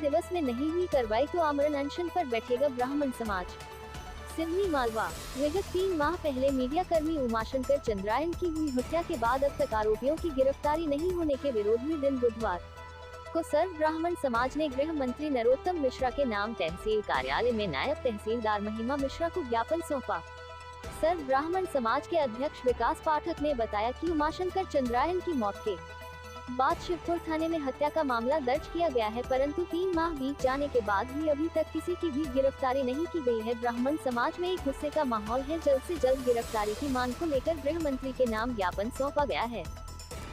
दिवस में नहीं हुई कार्रवाई तो आमरण अनशन पर बैठेगा ब्राह्मण समाज। सिवनी मालवा। विगत 3 माह पहले मीडिया कर्मी उमाशंकर चंद्रायन की हुई हत्या के बाद अब तक आरोपियों की गिरफ्तारी नहीं होने के विरोध में दिन बुधवार को सर्व ब्राह्मण समाज ने गृह मंत्री नरोत्तम मिश्रा के नाम तहसील कार्यालय में नायब तहसीलदार महिमा मिश्रा को ज्ञापन सौंपा। सर्व ब्राह्मण समाज के अध्यक्ष विकास पाठक ने बताया कि उमाशंकर चंद्रायन की मौत के बाद शिवपुर थाने में हत्या का मामला दर्ज किया गया है, परंतु 3 माह बीत जाने के बाद भी अभी तक किसी की भी गिरफ्तारी नहीं की गई है। ब्राह्मण समाज में एक गुस्से का माहौल है। जल्द से जल्द गिरफ्तारी की मांग को लेकर गृह मंत्री के नाम ज्ञापन सौंपा गया है।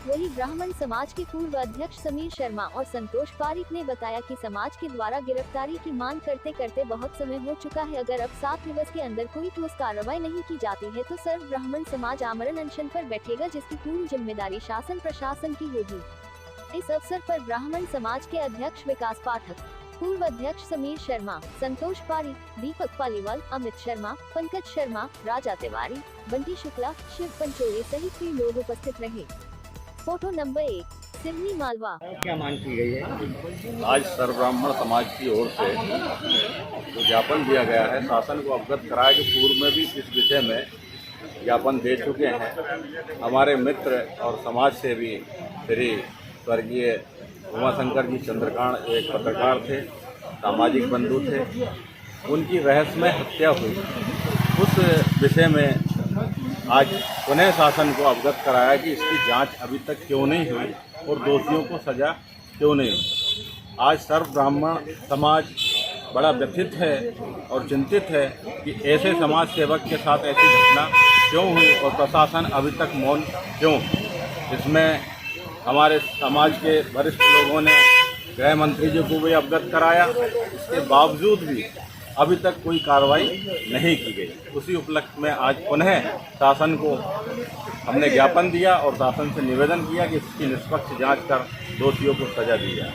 वहीं ब्राह्मण समाज के पूर्व अध्यक्ष समीर शर्मा और संतोष पारिक ने बताया कि समाज के द्वारा गिरफ्तारी की मांग करते करते बहुत समय हो चुका है। अगर अब 7 दिवस के अंदर कोई ठोस कार्रवाई नहीं की जाती है तो सर्व ब्राह्मण समाज आमरण अनशन पर बैठेगा, जिसकी पूर्ण जिम्मेदारी शासन प्रशासन की होगी। इस अवसर पर ब्राह्मण समाज के अध्यक्ष विकास पाठक, पूर्व अध्यक्ष समीर शर्मा, संतोष पारिक, दीपक पालीवाल, अमित शर्मा, पंकज शर्मा, राजा तिवारी, बंटी शुक्ला, शिव पंचोली सहित कई लोग उपस्थित रहे। Photo number 1, Seoni Malwa. क्या मांग की गई है? आज सर्व ब्राह्मण समाज की ओर से जो ज्ञापन दिया गया है, शासन को अवगत कराया कि पूर्व में भी इस विषय में ज्ञापन दे चुके हैं। हमारे मित्र और समाज से भी श्री स्वर्गीय उमाशंकर जी चंद्रकांत एक पत्रकार थे, सामाजिक बंधु थे, उनकी रहस्यमय हत्या हुई। उस विषय में आज पुनः शासन को अवगत कराया कि इसकी जांच अभी तक क्यों नहीं हुई और दोषियों को सजा क्यों नहीं हुई। आज सर्व ब्राह्मण समाज बड़ा व्यथित है और चिंतित है कि ऐसे समाज सेवक के साथ ऐसी घटना क्यों हुई और प्रशासन अभी तक मौन क्यों। इसमें हमारे समाज के वरिष्ठ लोगों ने गृह मंत्री जी को भी अवगत कराया, इसके बावजूद भी अभी तक कोई कार्रवाई नहीं की गई। उसी उपलक्ष्य में आज पुनः शासन को हमने ज्ञापन दिया और शासन से निवेदन किया कि इसकी निष्पक्ष जांच कर दोषियों को सजा दी जाए।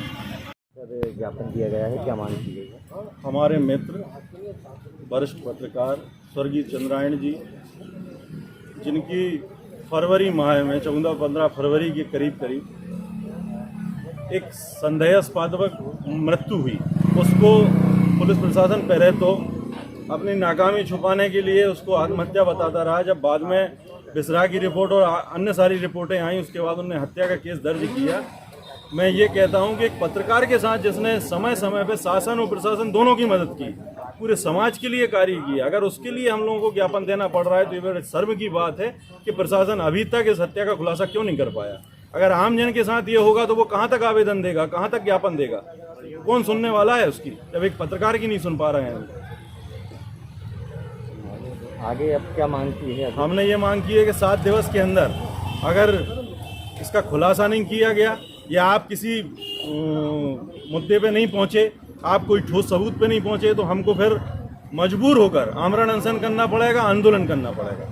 ज्ञापन दिया गया है, क्या मांग की गई है? हमारे मित्र वरिष्ठ पत्रकार स्वर्गीय चंद्रायन जी, जिनकी फरवरी माह में 14-15 फरवरी के करीब एक संदेहास्पद मृत्यु हुई, उसको पुलिस प्रशासन पहले तो अपनी नाकामी छुपाने के लिए उसको आत्महत्या बताता रहा। जब बाद में बिसरा की रिपोर्ट और अन्य सारी रिपोर्टें आई, उसके बाद उन्होंने हत्या का केस दर्ज किया। मैं ये कहता हूं कि एक पत्रकार के साथ जिसने समय समय पर शासन और प्रशासन दोनों की मदद की, पूरे समाज के लिए कार्य किया, अगर उसके लिए हम लोगों को ज्ञापन देना पड़ रहा है तो ये बड़े शर्म की बात है कि प्रशासन अभी तक इस हत्या का खुलासा क्यों नहीं कर पाया। अगर आम जन के साथ ये होगा तो वो कहाँ तक आवेदन देगा, कहाँ तक ज्ञापन देगा, कौन सुनने वाला है उसकी, जब एक पत्रकार की नहीं सुन पा रहे हैं। आगे अब क्या मांग की है? हमने ये मांग की है कि 7 दिवस के अंदर अगर इसका खुलासा नहीं किया गया या आप किसी मुद्दे पे नहीं पहुंचे, आप कोई ठोस सबूत पे नहीं पहुंचे, तो हमको फिर मजबूर होकर आमरण अनशन करना पड़ेगा, आंदोलन करना पड़ेगा।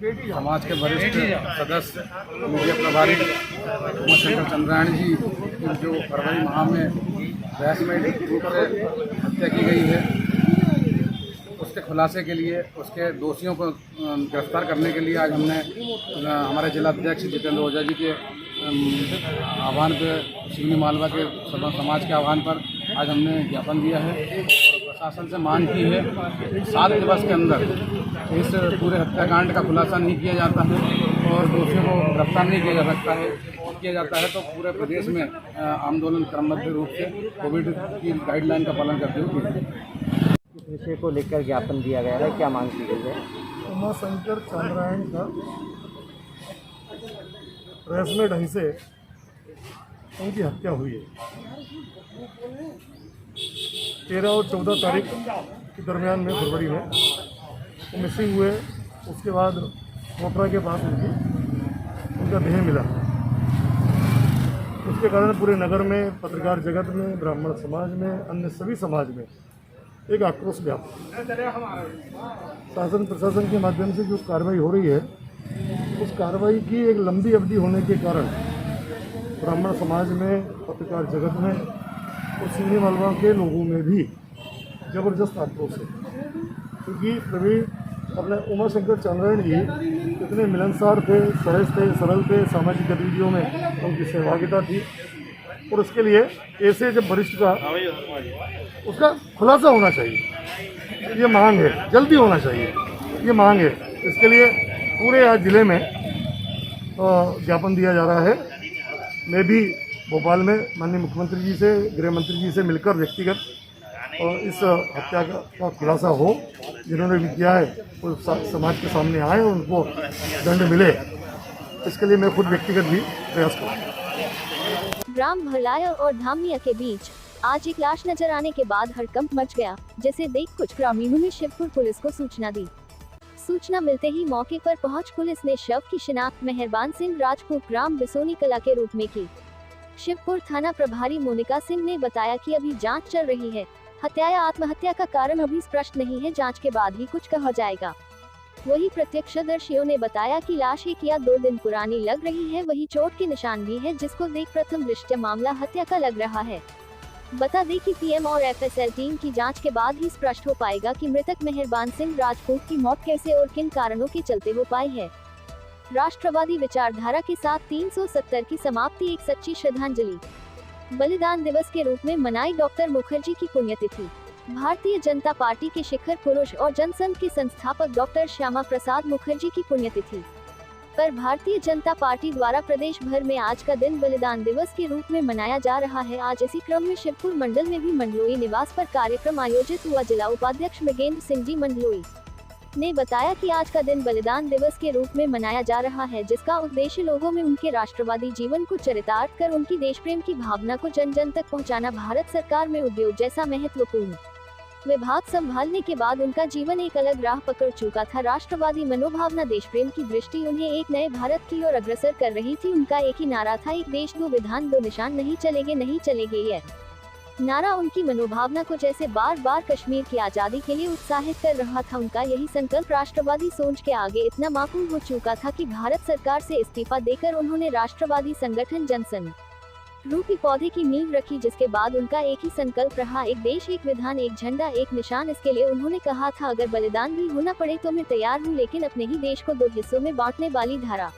समाज के वरिष्ठ सदस्य मीडिया प्रभारी उमाशंकर चंद्रायन जी जो फरवरी माह में रहस्यमय रूप से हत्या की गई है, उसके खुलासे के लिए, उसके दोषियों को गिरफ्तार करने के लिए आज हमने हमारे जिला अध्यक्ष जितेंद्र ओझा जी के आह्वान पर, सिवनी मालवा के समाज के आह्वान पर आज हमने ज्ञापन दिया है और प्रशासन से मांग की है 7 दिवस के अंदर इस पूरे हत्याकांड का खुलासा नहीं किया जाता है और दोषियों को गिरफ्तार नहीं किया जाता है तो पूरे प्रदेश में आंदोलन क्रमबद्ध रूप से कोविड की गाइडलाइन का पालन करते हुए इस विषय को लेकर ज्ञापन दिया गया है, क्या मांग की गई है? उमाशंकर चंद्रायन का रहस्यमय ढंग से उनकी हत्या हुई है। 13 और 14 तारीख के दरमियान में फरवरी में वो मिसिंग हुए। उसके बाद मोटरा के पास उनका देह मिला। उसके कारण पूरे नगर में, पत्रकार जगत में, ब्राह्मण समाज में, अन्य सभी समाज में एक आक्रोश व्याप्त। शासन प्रशासन के माध्यम से जो कार्रवाई हो रही है, उस कार्रवाई की एक लंबी अवधि होने के कारण ब्राह्मण समाज में, पत्रकार जगत में और सिवनी मालवा के लोगों में भी ज़बरदस्त आक्रोश है। क्योंकि कभी अपने उमाशंकर चंद्रायन जी कितने मिलनसार थे, सहज थे, सरल थे, सामाजिक गतिविधियों में उनकी सहभागिता थी और उसके लिए ऐसे जब वरिष्ठ का उसका खुलासा होना चाहिए, ये मांग है, जल्दी होना चाहिए, ये मांग है। इसके लिए पूरे आज जिले में ज्ञापन दिया जा रहा है। मैं भी भोपाल में माननीय मुख्यमंत्री जी से, गृह मंत्री जी से मिलकर व्यक्तिगत इस हत्या का खुलासा हो, जिन्होंने भी किया है वो समाज के सामने आए और उनको दंड मिले, इसके लिए मैं खुद व्यक्तिगत भी प्रयास करूँगा। ग्राम भरलाया और धामिया के बीच आज एक लाश नजर आने के बाद हड़कंप मच गया, जिसे देख कुछ ग्रामीणों ने शिवपुर पुलिस को सूचना दी। सूचना मिलते ही मौके पर पहुंच पुलिस ने शव की शिनाख्त मेहरबान सिंह राजपूत ग्राम बिसोनी कला के रूप में की। शिवपुर थाना प्रभारी मोनिका सिंह ने बताया कि अभी जांच चल रही है। हत्या या आत्महत्या का कारण अभी स्पष्ट नहीं है, जांच के बाद ही कुछ कहा जाएगा। वही प्रत्यक्षदर्शियों ने बताया कि लाश 1 या 2 दिन पुरानी लग रही है, वही चोट के निशान भी है, जिसको देख प्रथम दृष्टया मामला हत्या का लग रहा है। बता दें कि पीएम और एफएसएल टीम की जांच के बाद ही स्पष्ट हो पाएगा कि मृतक मेहरबान सिंह राजपूत की मौत कैसे और किन कारणों के चलते हो पाई है। राष्ट्रवादी विचारधारा के साथ 370 की समाप्ति एक सच्ची श्रद्धांजलि। बलिदान दिवस के रूप में मनाई डॉक्टर मुखर्जी की पुण्यतिथि। भारतीय जनता पार्टी के शिखर पुरुष और जनसंघ के संस्थापक डॉक्टर श्यामा प्रसाद मुखर्जी की पुण्यतिथि पर भारतीय जनता पार्टी द्वारा प्रदेश भर में आज का दिन बलिदान दिवस के रूप में मनाया जा रहा है। आज इसी क्रम में शिवपुर मंडल में भी मंडलोई निवास पर कार्यक्रम आयोजित हुआ। जिला उपाध्यक्ष मृगेंद्र सिंह जी मंडलोई ने बताया कि आज का दिन बलिदान दिवस के रूप में मनाया जा रहा है, जिसका उद्देश्य लोगों में उनके राष्ट्रवादी जीवन को चरितार्थ कर उनकी देश प्रेम की भावना को जन जन तक पहुंचाना। भारत सरकार में उद्योग जैसा महत्वपूर्ण विभाग संभालने के बाद उनका जीवन एक अलग राह पकड़ चुका था। राष्ट्रवादी मनोभावना, देश प्रेम की दृष्टि उन्हें एक नए भारत की ओर अग्रसर कर रही थी। उनका एक ही नारा था, एक देश दो विधान दो निशान, नहीं चलेंगे नहीं चलेंगे। यह नारा उनकी मनोभावना को जैसे बार बार कश्मीर की आजादी के लिए उत्साहित कर रहा था। उनका यही संकल्प राष्ट्रवादी सोच के आगे इतना माकूल हो चुका था कि भारत सरकार से इस्तीफा देकर उन्होंने राष्ट्रवादी संगठन जनसंघ रूपी पौधे की नींव रखी, जिसके बाद उनका एक ही संकल्प रहा, एक देश एक विधान एक झंडा एक निशान। इसके लिए उन्होंने कहा था, अगर बलिदान भी होना पड़े तो मैं तैयार हूँ, लेकिन अपने ही देश को 2 हिस्सों में बांटने वाली धारा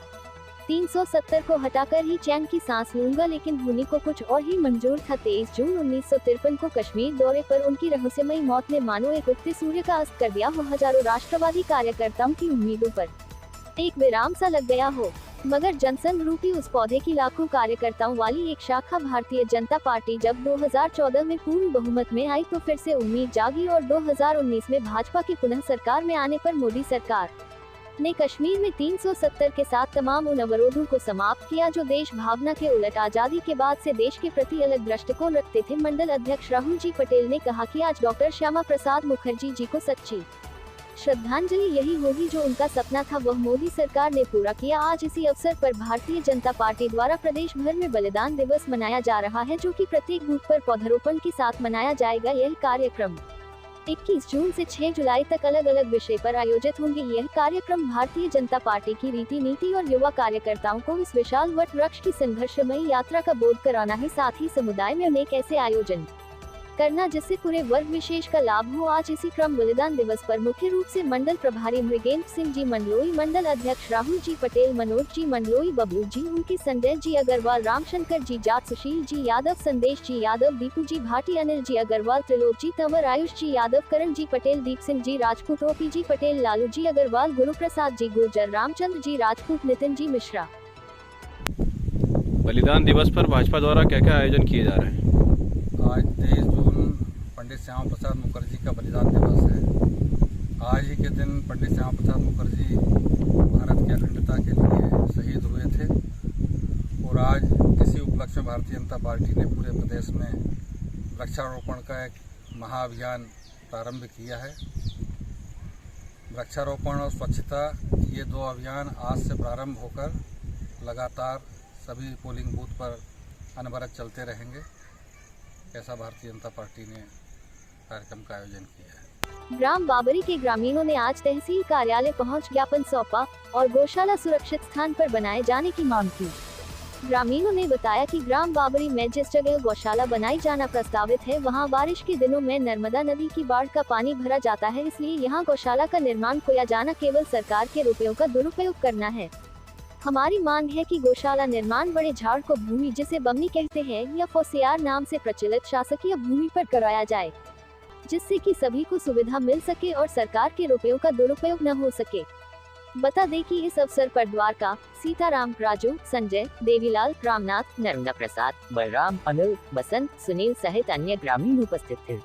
370 को हटाकर ही चैन की सांस लूंगा। लेकिन होनी को कुछ और ही मंजूर था। 23 जून 1953 को कश्मीर दौरे पर उनकी रहस्यमयी मौत ने मानो एक उगते सूर्य का अस्त कर दिया हो। हजारों राष्ट्रवादी कार्यकर्ताओं की उम्मीदों पर एक विराम सा लग गया हो, मगर जनसंघ रूपी उस पौधे की लाखों कार्यकर्ताओं वाली एक शाखा भारतीय जनता पार्टी जब 2014 में पूर्ण बहुमत में आई तो फिर से उम्मीद जागी और 2019 में भाजपा की पुनः सरकार में आने पर मोदी सरकार ने कश्मीर में 370 के साथ तमाम उन अवरोधों को समाप्त किया जो देश भावना के उलट आजादी के बाद से देश के प्रति अलग दृष्टिकोण रखते थे। मंडल अध्यक्ष राहुल जी पटेल ने कहा कि आज डॉक्टर श्यामा प्रसाद मुखर्जी जी को सच्ची श्रद्धांजलि यही होगी, जो उनका सपना था वह मोदी सरकार ने पूरा किया। आज इसी अवसर पर भारतीय जनता पार्टी द्वारा प्रदेश भर में बलिदान दिवस मनाया जा रहा है, जो कि प्रत्येक बूथ पर पौधरोपण के साथ मनाया जाएगा। यह कार्यक्रम 21 जून से 6 जुलाई तक अलग अलग विषय पर आयोजित होंगे। यह कार्यक्रम भारतीय जनता पार्टी की रीति नीति और युवा कार्यकर्ताओं को इस विशाल वट वृक्ष की संघर्षमयी यात्रा का बोध कराना है, साथ ही समुदाय में अनेक ऐसे आयोजन करना जिससे पूरे वर्ग विशेष का लाभ हो। आज इसी क्रम बलिदान दिवस पर मुख्य रूप से मंडल प्रभारी मृगेंद्र सिंह जी मंडलोई, मंडल अध्यक्ष राहुल जी पटेल, मनोज जी मंडलोई, बबलू जी उनकी, संजय जी अग्रवाल, रामशंकर जी जाट, सुशील जी यादव, संदेश जी यादव, दीपू जी भाटी, अनिल जी अग्रवाल, त्रिलोक जी तंवर, आयुष जी यादव, करण जी पटेल, दीप सिंह जी राजपूत, ओपी जी पटेल, लालू जी अग्रवाल, गुरु प्रसाद जी गुर्जर, रामचंद्र जी राजपूत, नितिन जी मिश्रा। बलिदान दिवस पर भाजपा द्वारा क्या क्या आयोजन किए जा रहे हैं? आज 23 जून पंडित श्यामा प्रसाद मुखर्जी का बलिदान दिवस है। आज ही के दिन पंडित श्यामा प्रसाद मुखर्जी भारत की अखंडता के लिए शहीद हुए थे और आज इसी उपलक्ष्य में भारतीय जनता पार्टी ने पूरे प्रदेश में वृक्षारोपण का एक महाअभियान प्रारंभ किया है। वृक्षारोपण और स्वच्छता ये 2 अभियान आज से प्रारंभ होकर लगातार सभी पोलिंग बूथ पर अनवरत चलते रहेंगे। ऐसा भारतीय जनता पार्टी ने कार्यक्रम का आयोजन किया है। ग्राम बाबरी के ग्रामीणों ने आज तहसील कार्यालय पहुंच ज्ञापन सौंपा और गौशाला सुरक्षित स्थान पर बनाए जाने की मांग की। ग्रामीणों ने बताया कि ग्राम बाबरी में जिस जगह गौशाला बनाई जाना प्रस्तावित है, वहां बारिश के दिनों में नर्मदा नदी की बाढ़ का पानी भरा जाता है, इसलिए यहां गौशाला का निर्माण किया जाना केवल सरकार के रुपयों का दुरुपयोग करना है। हमारी मांग है कि गौशाला निर्माण बड़े झाड़ को भूमि जिसे बमनी कहते हैं या फोसियार नाम से प्रचलित शासकीय भूमि पर कराया जाए, जिससे कि सभी को सुविधा मिल सके और सरकार के रुपयों का दुरुपयोग न हो सके। बता दें कि इस अवसर पर द्वारका, सीताराम, राजू, संजय, देवीलाल, रामनाथ, नर्मदा प्रसाद, बलराम, अनिल, बसंत, सुनील सहित अन्य ग्रामीण उपस्थित थे।